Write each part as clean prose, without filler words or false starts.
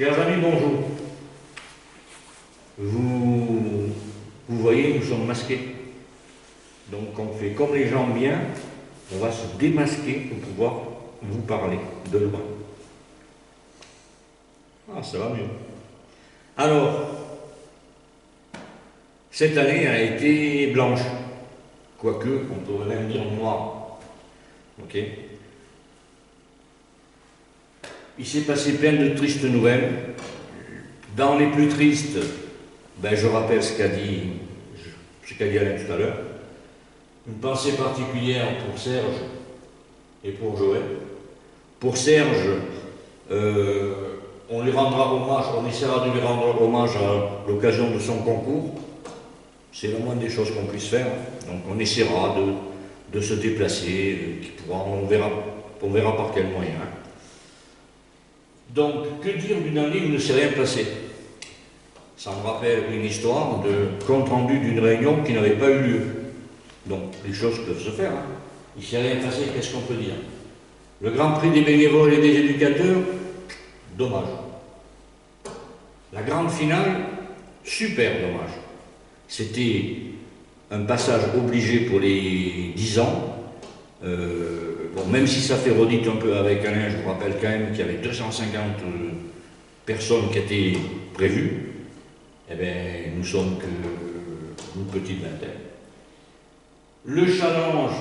Chers amis, bonjour. Vous voyez, nous sommes masqués. Donc on fait comme les gens bien, on va se démasquer pour pouvoir vous parler de loin. Ah, ça va mieux. Alors, cette année a été blanche, quoique on pourrait même dire noire. Ok. Il s'est passé plein de tristes nouvelles. Dans les plus tristes, je rappelle ce qu'a dit Alain tout à l'heure. Une pensée particulière pour Serge et pour Joël. Pour Serge, on lui rendra hommage, on essaiera de lui rendre hommage à l'occasion de son concours. C'est la moindre des choses qu'on puisse faire. Donc on essaiera de se déplacer, on verra par quel moyen. Donc, que dire d'une année où il ne s'est rien passé? Ça me rappelle une histoire de compte-rendu d'une réunion qui n'avait pas eu lieu. Donc, les choses peuvent se faire. Il ne s'est rien passé, qu'est-ce qu'on peut dire? Le Grand Prix des bénévoles et des éducateurs, dommage. La grande finale, super dommage. C'était un passage obligé pour les 10 ans. Même si ça fait redite un peu avec Alain, je vous rappelle quand même qu'il y avait 250 personnes qui étaient prévues. Eh bien, nous sommes qu'une petite vingtaine. Le challenge,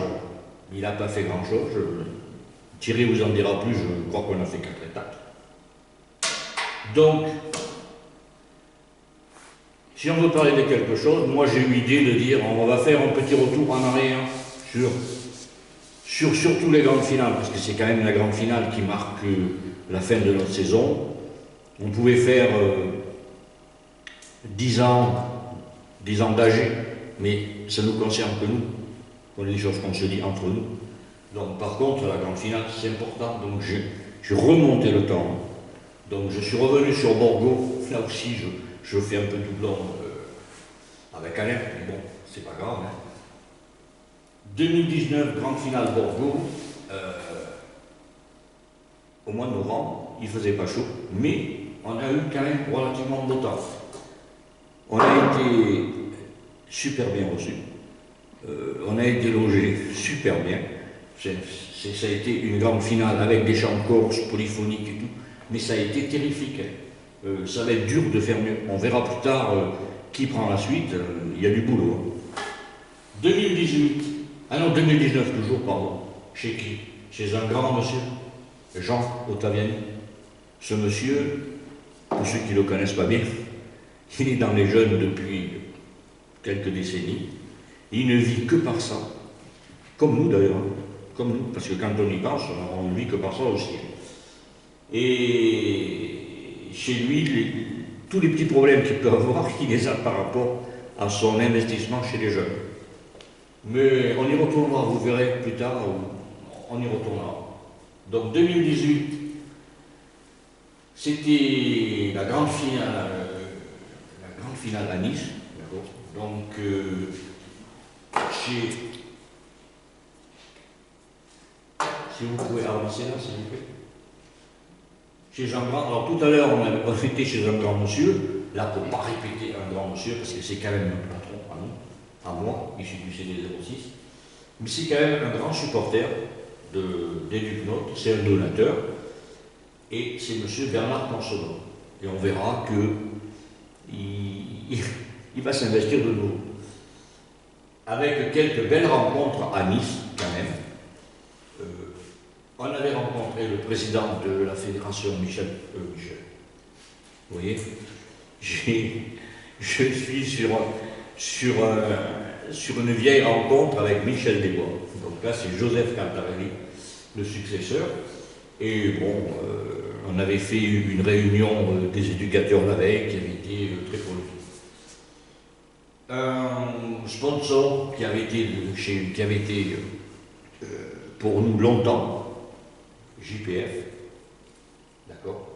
il n'a pas fait grand-chose. Thierry vous en dira plus, je crois qu'on a fait 4 étapes. Donc, si on veut parler de quelque chose, moi j'ai eu l'idée de dire on va faire un petit retour en arrière sur surtout les grandes finales, parce que c'est quand même la grande finale qui marque la fin de notre saison. On pouvait faire 10 ans d'âge, mais ça ne nous concerne que nous. On a des choses qu'on se dit entre nous. Donc par contre, la grande finale, c'est important. Donc j'ai remonté le temps. Donc je suis revenu sur Borgo. Là aussi, je fais un peu doublon avec Alain, mais bon, c'est pas grave. 2019, grande finale Borgo, au mois de novembre, il faisait pas chaud, mais on a eu quand même relativement beau temps. On a été super bien reçus, on a été logés super bien. Ça a été une grande finale avec des chants corses, polyphoniques et tout, mais ça a été terrifique. Ça va être dur de faire mieux. On verra plus tard qui prend la suite, il y a du boulot. 2019 toujours, pardon. Chez qui? Chez un grand monsieur, Jean Ottaviani. Ce monsieur, pour ceux qui ne le connaissent pas bien, il est dans les jeunes depuis quelques décennies. Il ne vit que par ça. Comme nous d'ailleurs. Comme nous, parce que quand on y pense, on ne vit que par ça aussi. Et chez lui, tous les petits problèmes qu'il peut avoir, il les a par rapport à son investissement chez les jeunes. Mais on y retournera, vous verrez plus tard, on y retournera. Donc 2018, c'était la grande finale à Nice. Donc, si vous pouvez avancer là, s'il vous plaît. Chez Jean Grand, alors tout à l'heure, on était chez un grand monsieur, là pour ne pas répéter un grand monsieur, parce que c'est quand même notre patron à nous. À moi, issu du CD 06, mais c'est quand même un grand supporter d'Educnote, c'est un donateur, et c'est M. Bernard Consono. Et on verra qu'il va s'investir de nouveau. Avec quelques belles rencontres à Nice, quand même. On avait rencontré le président de la fédération, Michel. Vous voyez, je suis sur une vieille rencontre avec Michel Desbois. Donc là, c'est Joseph Cantarelli, le successeur. Et bon, on avait fait une réunion des éducateurs la veille qui avait été très productive. Un sponsor qui avait été pour nous longtemps, JPF, d'accord,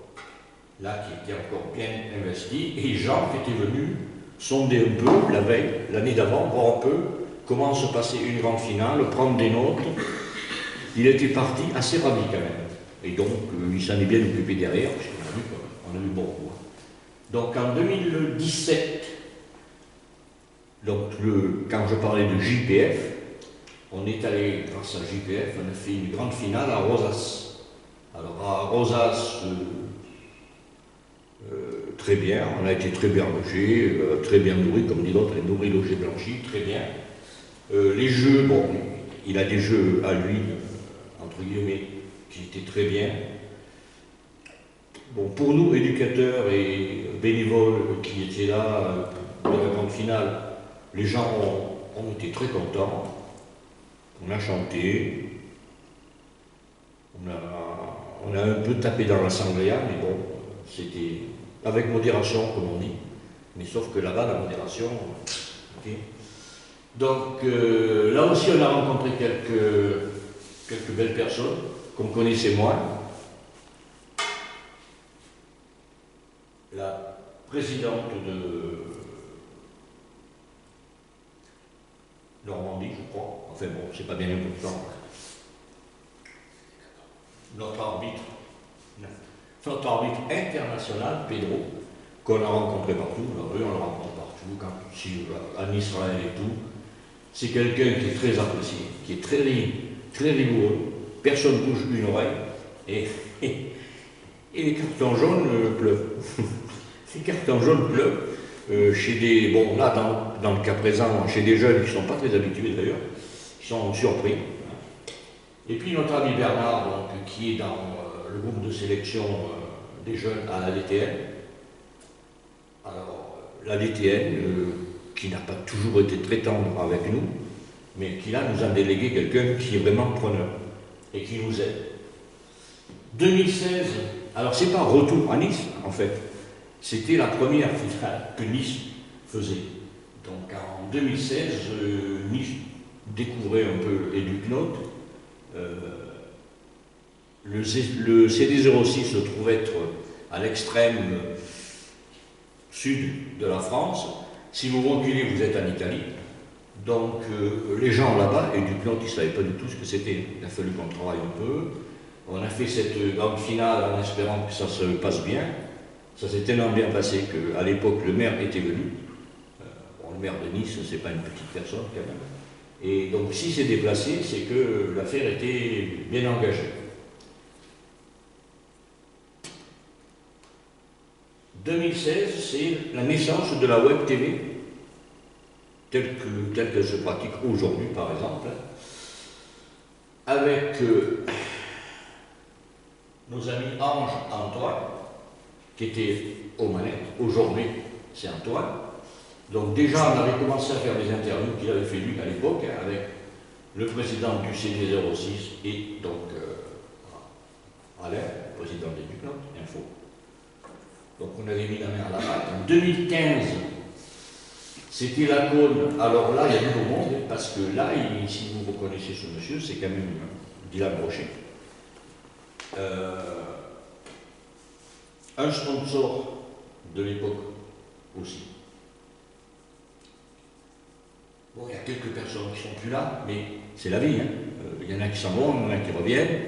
là qui était encore bien investi, et Jean qui était venu sonder un peu la veille, l'année d'avant, voir un peu comment se passait une grande finale, prendre des notes. Il était parti assez ravi quand même. Et donc, il s'en est bien occupé derrière, parce qu'on a vu qu'on on a eu beaucoup. Donc en 2017, donc quand je parlais de JPF, on est allé, grâce à JPF, on a fait une grande finale à Rosas. Alors à Rosas, très bien, on a été très bien logés, très bien nourris, comme dit l'autre, nourris, logés, blanchis, très bien. Les jeux, bon, il a des jeux à lui, entre guillemets, qui étaient très bien. Bon, pour nous, éducateurs et bénévoles qui étaient là pour la grande finale, les gens ont été très contents. On a chanté, on a un peu tapé dans la sangria, mais bon, c'était avec modération, comme on dit. Mais sauf que là-bas, la modération, okay. Donc là aussi, on a rencontré quelques belles personnes qu'on connaissait moins. La présidente de Normandie, je crois. Enfin bon, c'est pas bien important. Notre arbitre international, Pedro, qu'on a rencontré partout, dans la rue, on le rencontre partout, en Israël et tout. C'est quelqu'un qui est très apprécié, qui est très rigoureux. Personne ne bouge une oreille. Et les cartons jaunes pleuvent. Les cartons jaunes pleuvent. Chez des, bon là dans le cas présent, chez des jeunes qui ne sont pas très habitués d'ailleurs, qui sont surpris. Et puis notre ami Bernard, donc, qui est dans le groupe de sélection des jeunes à la DTN. Alors la DTN, qui n'a pas toujours été très tendre avec nous, mais qui là nous a délégué quelqu'un qui est vraiment preneur et qui nous aide. 2016, alors c'est pas retour à Nice en fait. C'était la première finale que Nice faisait. Donc en 2016, Nice découvrait un peu Educnote. Le CD06 se trouve être à l'extrême sud de la France. Si vous reculez, vous êtes en Italie. Donc les gens là-bas, Educnote, ils ne savaient pas du tout ce que c'était. Il a fallu qu'on travaille un peu. On a fait cette grande finale en espérant que ça se passe bien. Ça s'est tellement bien passé qu'à l'époque, le maire était venu. Bon, le maire de Nice, c'est pas une petite personne quand même. Et donc, s'il s'est déplacé, c'est que l'affaire était bien engagée. 2016, c'est la naissance de la Web TV, telle qu'elle se pratique aujourd'hui, par exemple, avec nos amis Ange Antoine, qui était aux manettes. Aujourd'hui, c'est Antoine. Donc déjà, on avait commencé à faire des interviews qu'il avait fait lui à l'époque, avec le président du CD06 et donc Alain, président d'Educnote, Info. Donc on avait mis la main à la pâte. En 2015, c'était la cône. Alors là, il y a du beau monde, parce que là, si vous reconnaissez ce monsieur, c'est quand même Dylan Brochet. Un sponsor de l'époque aussi. Bon, il y a quelques personnes qui ne sont plus là, mais c'est la vie. Hein. Il y en a qui s'en vont, il y en a qui reviennent.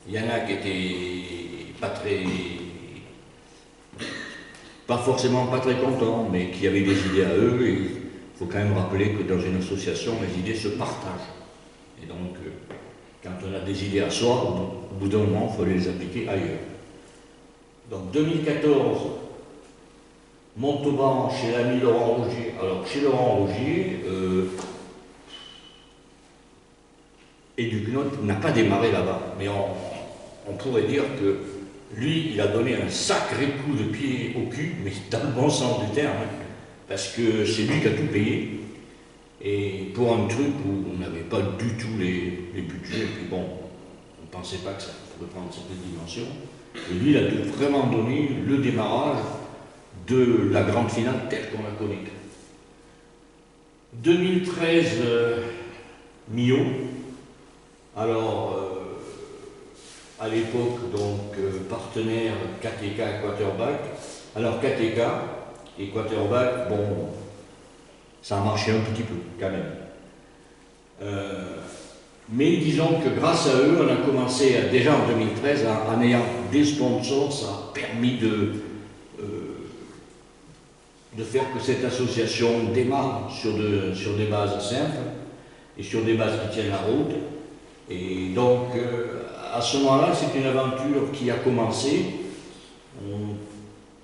Il y en a qui étaient pas forcément pas très contents, mais qui avaient des idées à eux. Et il faut quand même rappeler que dans une association, les idées se partagent. Et donc, quand on a des idées à soi, au bout d'un moment, il faut les appliquer ailleurs. Donc 2014, Montauban chez l'ami Laurent Rougier. Alors chez Laurent Rougier, Educnote n'a pas démarré là-bas, mais on pourrait dire que lui, il a donné un sacré coup de pied au cul, mais dans le bon sens du terme, hein, parce que c'est lui qui a tout payé, et pour un truc où on n'avait pas du tout les budgets, et puis bon, on ne pensait pas que ça pourrait prendre cette dimension. Et lui, il a vraiment donné le démarrage de la grande finale telle qu'on la connaît. 2013, Mio. Alors, à l'époque, donc, partenaire KTK Quarterback. Alors, KTK et Quarterback, bon, ça a marché un petit peu, quand même. Mais disons que grâce à eux, on a commencé déjà en 2013, en ayant des sponsors, ça a permis de faire que cette association démarre sur des bases simples et sur des bases qui tiennent la route. Et donc, à ce moment-là, c'est une aventure qui a commencé.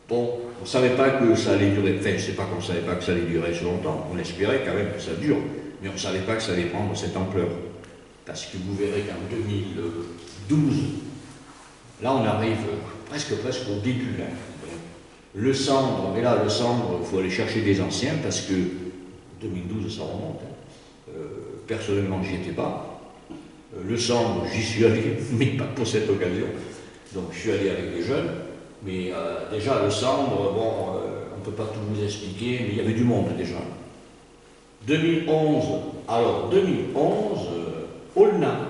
Bon, on ne savait pas que ça allait durer, enfin, je sais pas qu'on ne savait pas que ça allait durer si longtemps, on espérait quand même que ça dure, mais on ne savait pas que ça allait prendre cette ampleur. Parce que vous verrez qu'en 2012, là on arrive presque au début. Hein. Le Sambre, mais là le Sambre, il faut aller chercher des anciens parce que 2012 ça remonte. Hein. Personnellement j'y étais pas. Le Sambre, j'y suis allé, mais pas pour cette occasion. Donc je suis allé avec des jeunes. Mais déjà, le Sambre, bon, on ne peut pas tout vous expliquer, mais il y avait du monde déjà. 2011, alors 2011, Aulnat.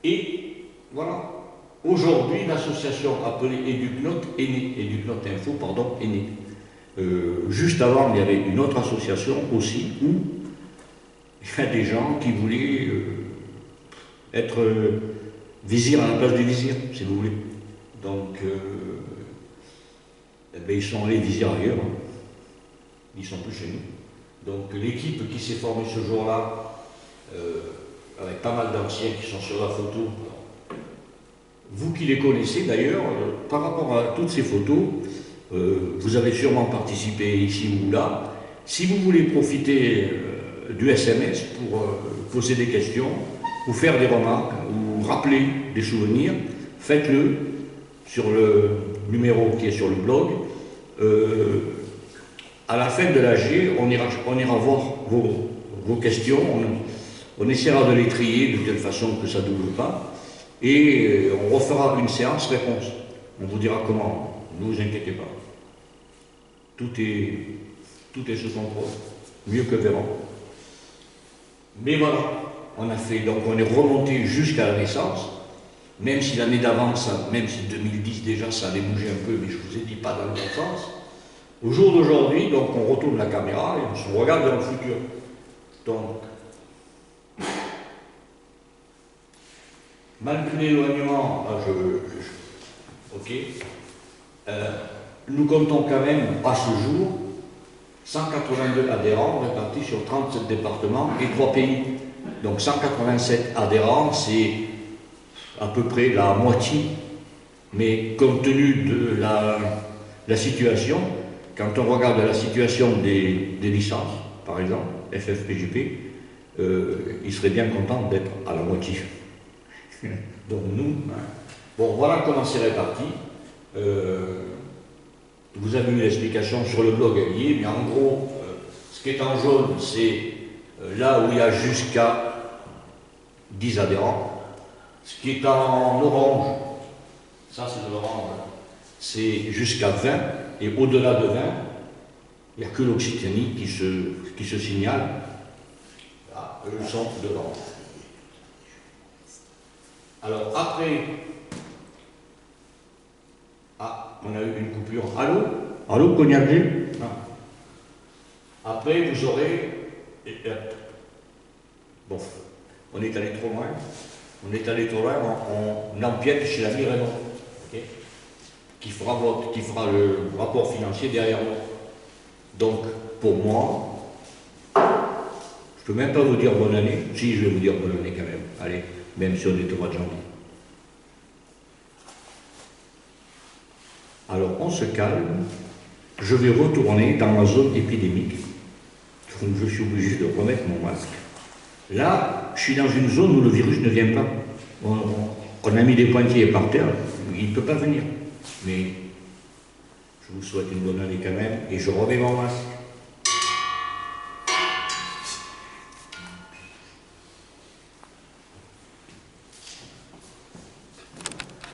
Et voilà, aujourd'hui, l'association appelée Educnot est née, Educnot Info, pardon, est née. Juste avant, il y avait une autre association aussi, où il y a des gens qui voulaient être vizir à la place du vizir, si vous voulez. Donc, eh bien, ils sont allés viser ailleurs, hein. Ils ne sont plus chez nous. Donc l'équipe qui s'est formée ce jour-là, avec pas mal d'anciens qui sont sur la photo, vous qui les connaissez d'ailleurs, par rapport à toutes ces photos, vous avez sûrement participé ici ou là. Si vous voulez profiter du SMS pour poser des questions, ou faire des remarques, ou rappeler des souvenirs, faites-le sur le numéro qui est sur le blog. À la fin de l'AG, on ira voir vos questions, on essaiera de les trier de telle façon que ça ne double pas, et on refera une séance réponse. On vous dira comment, ne vous inquiétez pas. Tout est sous contrôle, mieux que Véran. Mais voilà, on est remonté jusqu'à la naissance. Même si l'année d'avant, même si 2010 déjà ça allait bouger un peu, mais je ne vous ai dit pas dans le bon sens. Au jour d'aujourd'hui, donc on retourne la caméra et on se regarde dans le futur. Donc, malgré l'éloignement, ok, nous comptons quand même à ce jour 182 adhérents répartis sur 37 départements et 3 pays. Donc 187 adhérents, c'est à peu près la moitié, mais compte tenu de la situation, quand on regarde la situation des licences, par exemple, FFPJP, il serait bien content d'être à la moitié. Donc nous, hein. Bon, voilà comment c'est réparti. Vous avez eu l'explication sur le blog allié, mais en gros, ce qui est en jaune, c'est là où il y a jusqu'à 10 adhérents. Ce qui est en orange, ça c'est de l'orange, c'est jusqu'à 20, et au-delà de 20, il n'y a que l'Occitanie qui se signale. Là, eux sont de l'orange. Alors après, on a eu une coupure. Allô? Allô, Cognac? Après, vous aurez... Bon, on est allé trop loin. On empiète chez l'ami Raymond, okay, qui fera le rapport financier derrière moi. Donc, pour moi, je ne peux même pas vous dire bonne année. Si, je vais vous dire bonne année quand même. Allez, même si on est au mois de janvier. Alors, on se calme. Je vais retourner dans la zone épidémique. Donc, je suis obligé de remettre mon masque. Là, je suis dans une zone où le virus ne vient pas. On a mis des pointillés par terre, il ne peut pas venir. Mais je vous souhaite une bonne année quand même, et je remets mon masque.